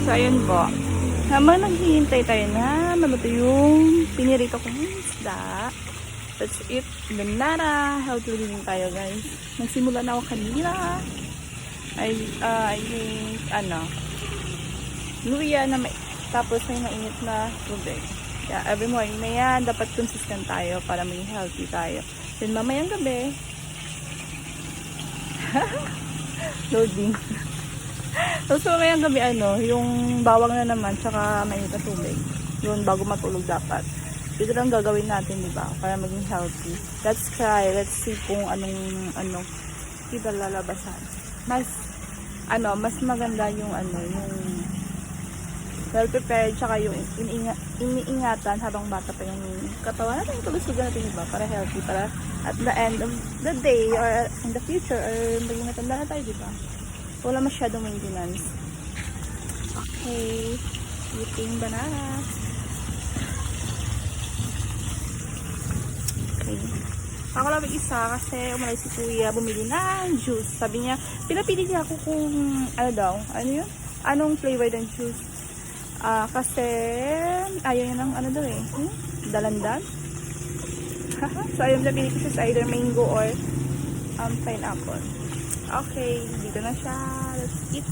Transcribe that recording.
So, ayun po. Habang naghihintay tayo na maluto yung pinirito kong isda. Let's eat banana. Healthy living tayo, guys. Nagsimula na ako kanina. I think, luya na may, tapos may mainit na tubig. Yeah, every morning na yan, dapat consistent tayo para maging healthy tayo. Then mamayang gabi, loading. Tapos mamayang gabi, yung bawang na naman, tsaka mainit na tubig. Yun, bago matulog dapat. Ito lang gagawin natin, di ba? Para maging healthy. Let's try. Let's see kung anong kita lalabasan. Mas maganda yung well prepared, tsaka yung iniingatan habang bata pa yung katawan natin, yung kalusugan natin, diba? Para healthy, para at the end of the day or in the future or maging matanda na tayo, diba? Wala masyadong maintenance. Okay, eating banana. Okay. Ako lang isa kasi umalay si kuya bumili ng juice. Sabi niya, pinapili niya ako kung yun? Anong flavor ng juice? Kasi ayaw niya ng dalandan. So ayaw niya, pinili ko siya sa either mango or pineapple. Okay, dito na siya. Let's eat.